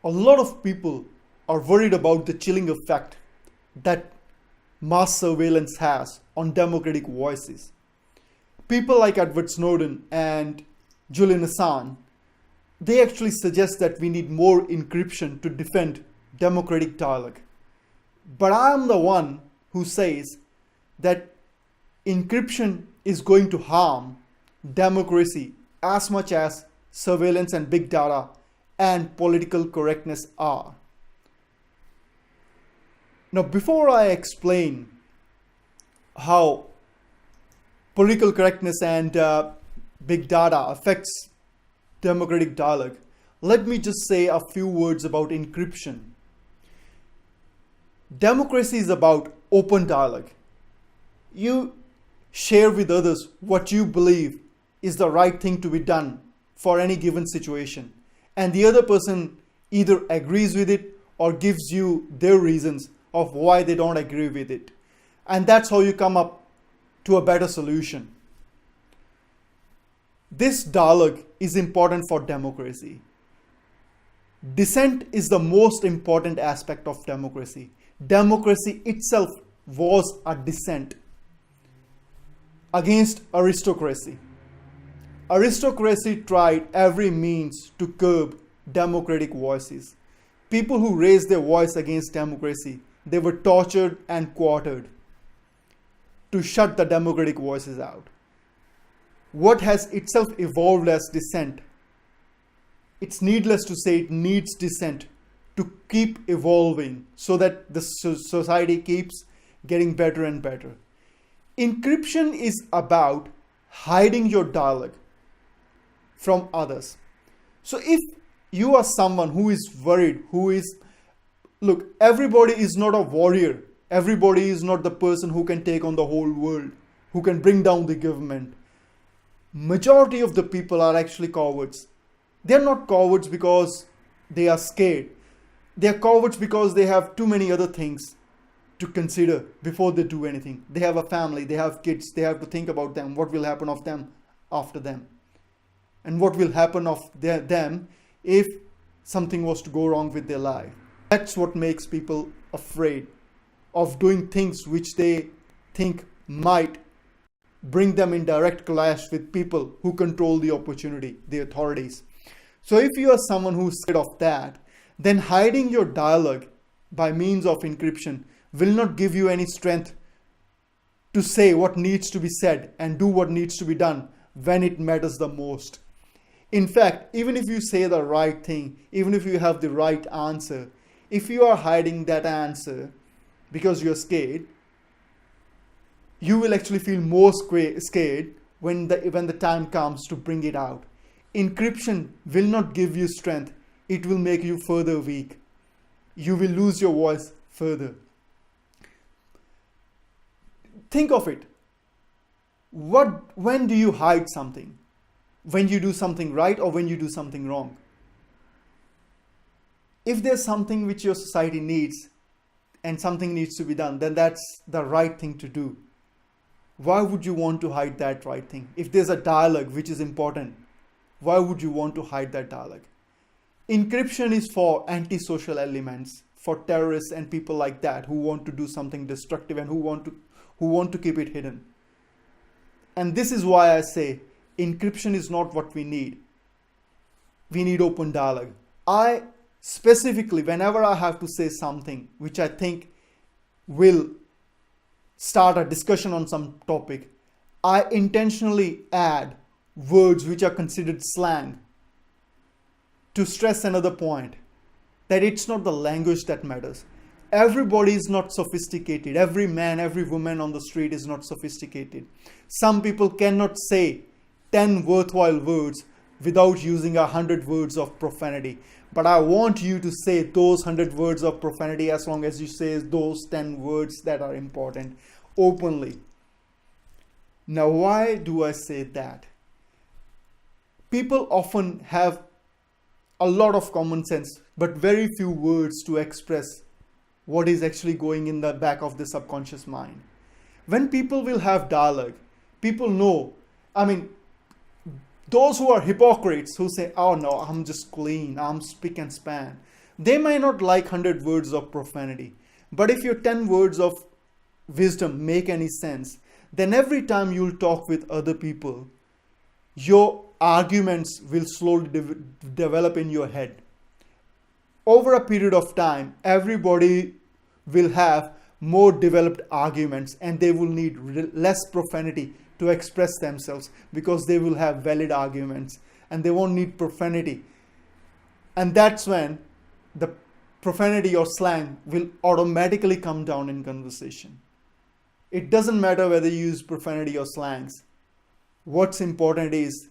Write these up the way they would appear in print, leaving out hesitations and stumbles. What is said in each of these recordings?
A lot of people are worried about the chilling effect that mass surveillance has on democratic voices. People like Edward Snowden and Julian Assange, they actually suggest that we need more encryption to defend democratic dialogue. But I am the one who says that encryption is going to harm democracy as much as surveillance and big data and political correctness are. Now, before I explain how political correctness and big data affects democratic dialogue, let me just say a few words about encryption. Democracy is about open dialogue. You share with others what you believe is the right thing to be done for any given situation, and the other person either agrees with it or gives you their reasons of why they don't agree with it. And that's how you come up to a better solution. This dialogue is important for democracy. Dissent is the most important aspect of democracy. Democracy itself was a dissent against aristocracy. Aristocracy tried every means to curb democratic voices. People who raised their voice against democracy, they were tortured and quartered to shut the democratic voices out. What has itself evolved as dissent? It's needless to say it needs dissent to keep evolving so that the society keeps getting better and better. Encryption is about hiding your dialogue from others. So if you are someone who is worried, look, everybody is not a warrior. Everybody is not the person who can take on the whole world, who can bring down the government. Majority of the people are actually cowards. They're not cowards because they are scared. They're cowards because they have too many other things to consider before they do anything. They have a family, they have kids, they have to think about them, what will happen of them after them, and what will happen of them if something was to go wrong with their life. That's what makes people afraid of doing things which they think might bring them in direct clash with people who control the opportunity, the authorities. So if you are someone who's scared of that, then hiding your dialogue by means of encryption will not give you any strength to say what needs to be said and do what needs to be done when it matters the most. In fact, even if you say the right thing, even if you have the right answer, if you are hiding that answer because you're scared, you will actually feel more scared when the time comes to bring it out. Encryption will not give you strength. It will make you further weak. You will lose your voice further. Think of it. When do you hide something? When you do something right or when you do something wrong? If there's something which your society needs and something needs to be done, then that's the right thing to do. Why would you want to hide that right thing? If there's a dialogue which is important, why would you want to hide that dialogue? Encryption is for antisocial elements, for terrorists and people like that who want to do something destructive and who want to keep it hidden. And this is why I say encryption is not what we need. We need open dialogue. I specifically, whenever I have to say something which I think will start a discussion on some topic, I intentionally add words which are considered slang to stress another point, that it's not the language that matters. Everybody is not sophisticated. Every man, every woman on the street is not sophisticated. Some people cannot say 10 worthwhile words without using 100 words of profanity. But I want you to say those 100 words of profanity as long as you say those 10 words that are important openly. Now, why do I say that? People often have a lot of common sense, but very few words to express what is actually going in the back of the subconscious mind. When people will have dialogue, people know, those who are hypocrites who say, oh no, I'm just clean, I'm spick and span. They might not like 100 words of profanity, but if your 10 words of wisdom make any sense, then every time you'll talk with other people, your arguments will slowly develop in your head. Over a period of time, everybody will have more developed arguments and they will need less profanity to express themselves because they will have valid arguments and they won't need profanity. And that's when the profanity or slang will automatically come down in conversation. It doesn't matter whether you use profanity or slangs. What's important is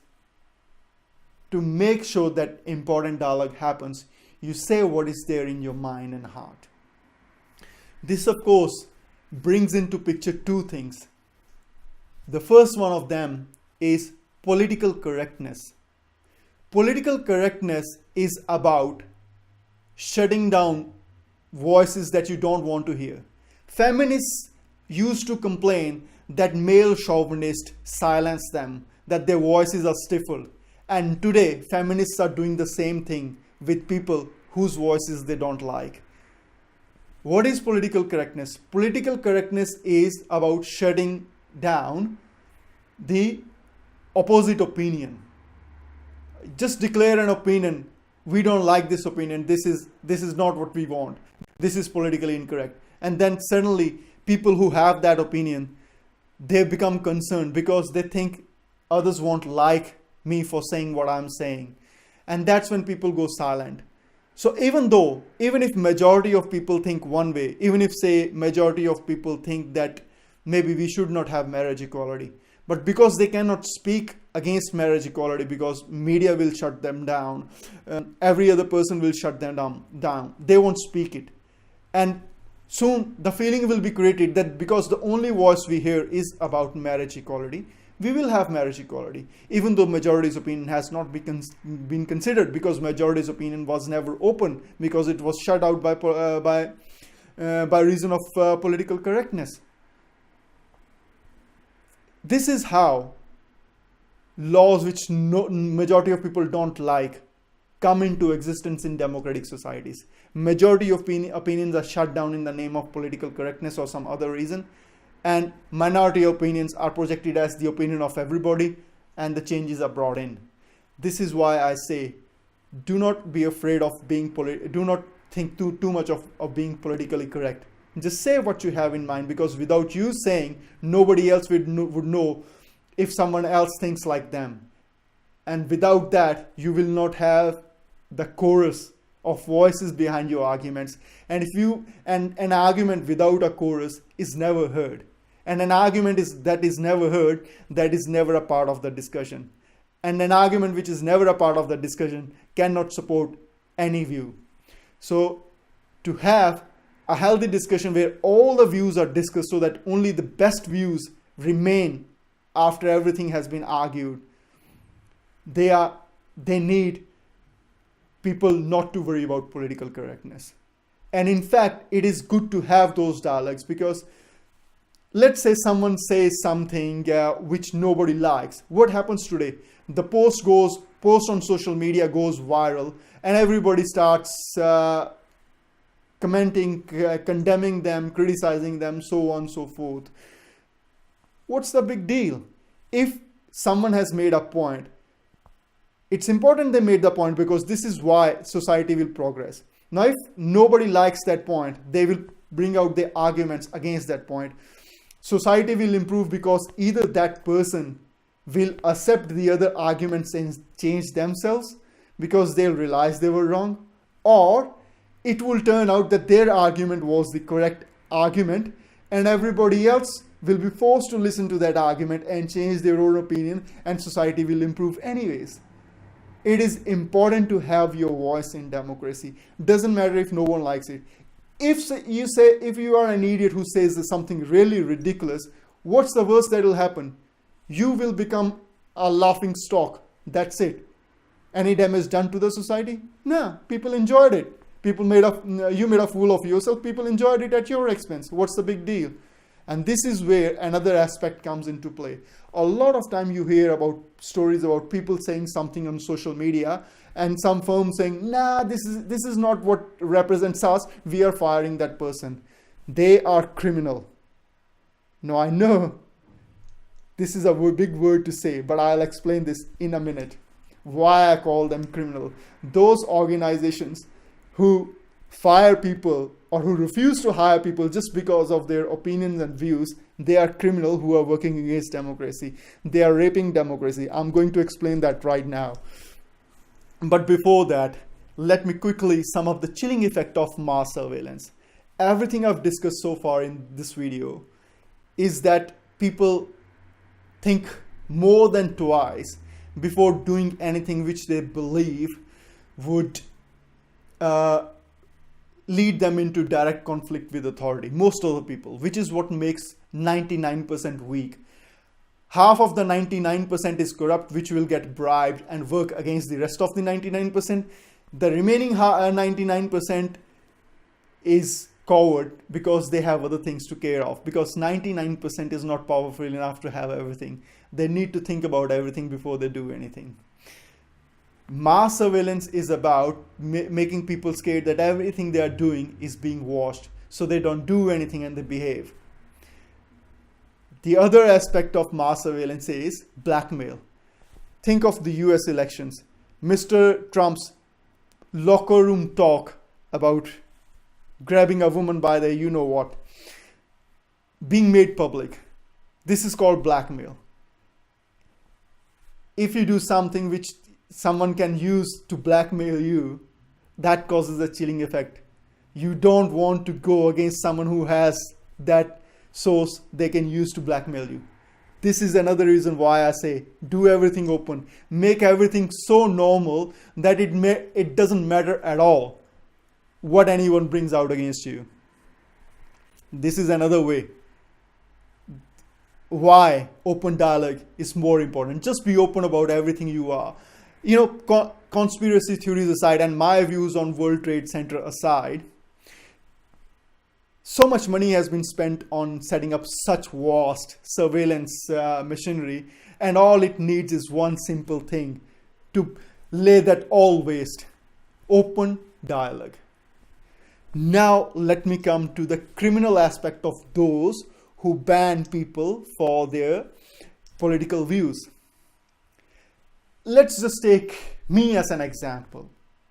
to make sure that important dialogue happens. You say what is there in your mind and heart. This, of course, brings into picture two things. The first one of them is political correctness. Political correctness is about shutting down voices that you don't want to hear. Feminists used to complain that male chauvinists silence them, that their voices are stifled. And today, feminists are doing the same thing with people whose voices they don't like. What is political correctness? Political correctness is about shutting down the opposite opinion. Just declare an opinion. We don't like this opinion. This is not what we want. This is politically incorrect. And then suddenly people who have that opinion, they become concerned because they think others won't like me for saying what I'm saying. And that's when people go silent. So even if majority of people think one way, even if say majority of people think that maybe we should not have marriage equality, but because they cannot speak against marriage equality because media will shut them down, every other person will shut them down, they won't speak it. And soon the feeling will be created that because the only voice we hear is about marriage equality, we will have marriage equality, even though majority's opinion has not been considered because majority's opinion was never open because it was shut out by reason of political correctness. This is how laws which majority of people don't like come into existence in democratic societies. Majority of opinions are shut down in the name of political correctness or some other reason. And minority opinions are projected as the opinion of everybody and the changes are brought in. This is why I say, do not be afraid of being do not think too much of being politically correct. Just say what you have in mind because without you saying, nobody else would know if someone else thinks like them. And without that, you will not have the chorus of voices behind your arguments. And an argument without a chorus is never heard. And an argument that is never heard, that is never a part of the discussion. And an argument which is never a part of the discussion cannot support any view. So to have a healthy discussion where all the views are discussed so that only the best views remain after everything has been argued, they need people not to worry about political correctness. And in fact, it is good to have those dialogues because let's say someone says something which nobody likes. What happens today? The post on social media goes viral and everybody starts commenting, condemning them, criticizing them, so on and so forth. What's the big deal? If someone has made a point, it's important they made the point because this is why society will progress. Now, if nobody likes that point, they will bring out their arguments against that point. Society will improve because either that person will accept the other arguments and change themselves because they'll realize they were wrong, or it will turn out that their argument was the correct argument and everybody else will be forced to listen to that argument and change their own opinion and society will improve anyways. It is important to have your voice in democracy. Doesn't matter if no one likes it. If you are an idiot who says something really ridiculous, what's the worst that will happen? You will become a laughing stock. That's it. Any damage done to the society? No, people enjoyed it. You made a fool of yourself. People enjoyed it at your expense. What's the big deal? And this is where another aspect comes into play. A lot of time you hear about stories about people saying something on social media and some firm saying, nah, this is not what represents us, we are firing that person. They are criminal. Now I know this is a big word to say, but I'll explain this in a minute. Why I call them criminal. Those organizations who fire people or who refuse to hire people just because of their opinions and views, they are criminal who are working against democracy. They are raping democracy. I'm going to explain that right now. But before that, let me quickly sum up the chilling effect of mass surveillance. Everything I've discussed so far in this video is that people think more than twice before doing anything which they believe would lead them into direct conflict with authority. Most of the people, which is what makes 99% weak. Half of the 99% is corrupt, which will get bribed and work against the rest of the 99%. The remaining 99% is coward because they have other things to care of, because 99% is not powerful enough to have everything. They need to think about everything before they do anything. Mass surveillance is about making people scared that everything they are doing is being watched, so they don't do anything and they behave. The other aspect of mass surveillance is blackmail. Think of the US elections. Mr. Trump's locker room talk about grabbing a woman by the you-know-what being made public. This is called blackmail. If you do something which someone can use to blackmail you, that causes a chilling effect. You don't want to go against someone who has that source they can use to blackmail you. This is another reason why I say do everything open. Make everything so normal that it doesn't matter at all what anyone brings out against you. This is another way why open dialogue is more important. Just be open about everything you are. Conspiracy theories aside and my views on World Trade Center aside, so much money has been spent on setting up such vast surveillance machinery, and all it needs is one simple thing to lay that all waste. Open dialogue. Now let me come to the criminal aspect of those who ban people for their political views. Let's just take me as an example,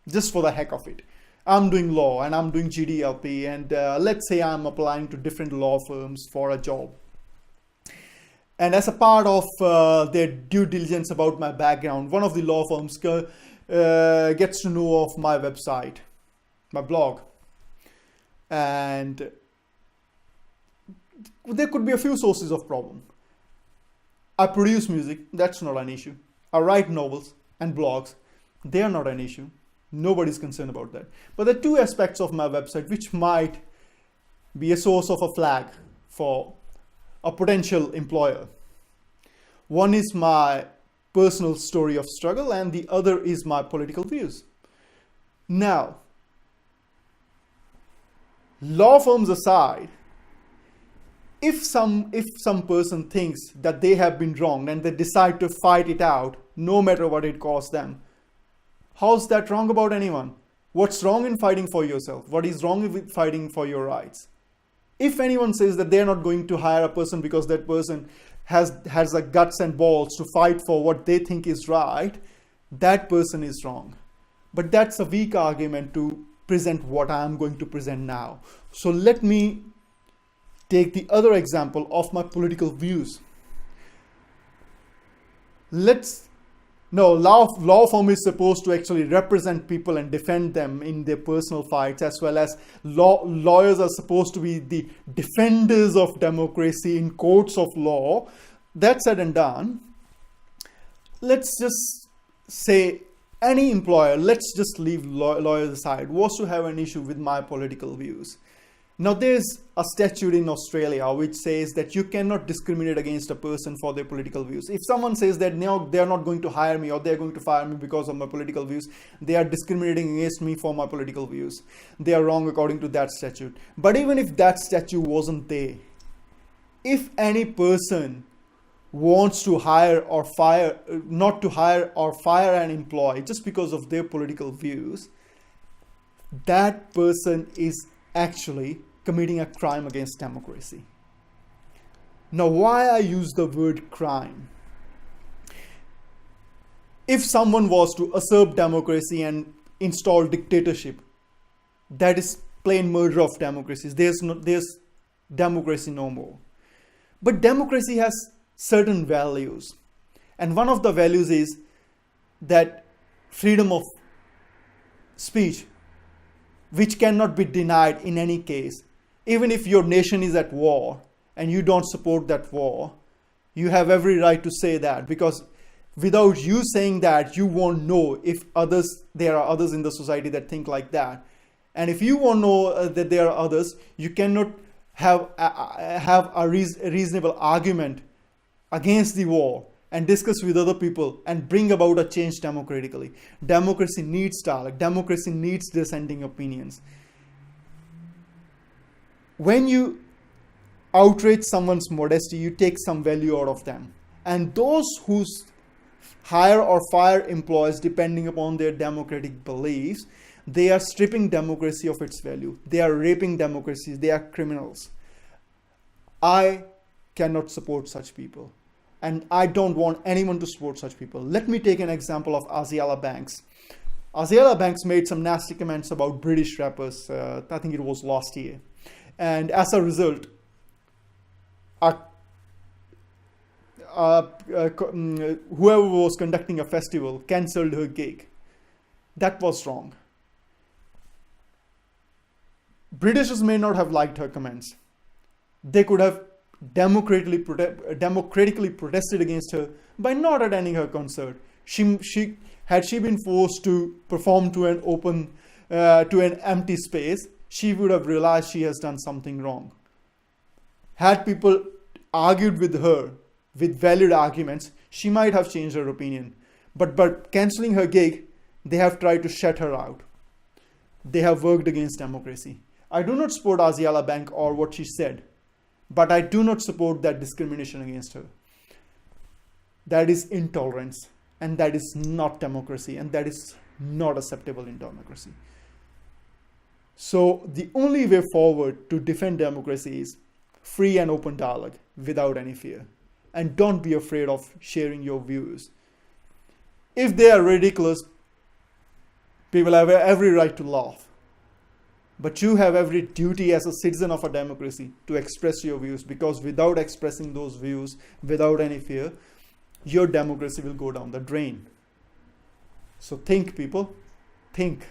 just for the heck of it. I'm doing law and I'm doing GDLP, and let's say I'm applying to different law firms for a job. And as a part of their due diligence about my background, one of the law firms gets to know of my website, my blog. And there could be a few sources of problem. I produce music, that's not an issue. I write novels and blogs, they are not an issue. Nobody's concerned about that. But there are two aspects of my website which might be a source of a flag for a potential employer. One is my personal story of struggle and the other is my political views. Now, law firms aside, if some person thinks that they have been wronged and they decide to fight it out, no matter what it costs them, how's that wrong about anyone? What's wrong in fighting for yourself? What is wrong with fighting for your rights? If anyone says that they're not going to hire a person because that person has the guts and balls to fight for what they think is right, that person is wrong. But that's a weak argument to present what I'm going to present now. So let me take the other example of my political views. Law firm is supposed to actually represent people and defend them in their personal fights, as well as lawyers are supposed to be the defenders of democracy in courts of law. That said and done, let's just say any employer, let's just leave lawyers aside, was to have an issue with my political views. Now there's a statute in Australia which says that you cannot discriminate against a person for their political views. If someone says that no, they're not going to hire me or they're going to fire me because of my political views, they are discriminating against me for my political views. They are wrong according to that statute. But even if that statute wasn't there, if any person wants to hire or fire, not to hire or fire an employee just because of their political views, that person is actually committing a crime against democracy. Now, why I use the word crime? If someone was to usurp democracy and install dictatorship, that is plain murder of democracy. There's democracy no more. But democracy has certain values. And one of the values is that freedom of speech, which cannot be denied in any case. Even if your nation is at war and you don't support that war, you have every right to say that, because without you saying that, you won't know if there are others in the society that think like that. And if you won't know that there are others, you cannot have a reasonable argument against the war and discuss with other people and bring about a change democratically. Democracy needs dialogue. Democracy needs dissenting opinions. When you outrage someone's modesty, you take some value out of them. And those who hire or fire employees depending upon their democratic beliefs, they are stripping democracy of its value. They are raping democracy. They are criminals. I cannot support such people. And I don't want anyone to support such people. Let me take an example of Asiala Banks. Asiala Banks made some nasty comments about British rappers. I think it was last year. And as a result, whoever was conducting a festival cancelled her gig. That was wrong. Britishers may not have liked her comments. They could have democratically protested against her by not attending her concert. Had she been forced to perform to an empty space, she would have realized she has done something wrong. Had people argued with her with valid arguments, she might have changed her opinion. But by cancelling her gig, they have tried to shut her out. They have worked against democracy. I do not support Asiala Bank or what she said, but I do not support that discrimination against her. That is intolerance, and that is not democracy, and that is not acceptable in democracy. So the only way forward to defend democracy is free and open dialogue without any fear. And don't be afraid of sharing your views. If they are ridiculous, people have every right to laugh. But you have every duty as a citizen of a democracy to express your views, because without expressing those views, without any fear, your democracy will go down the drain. So think, people, think.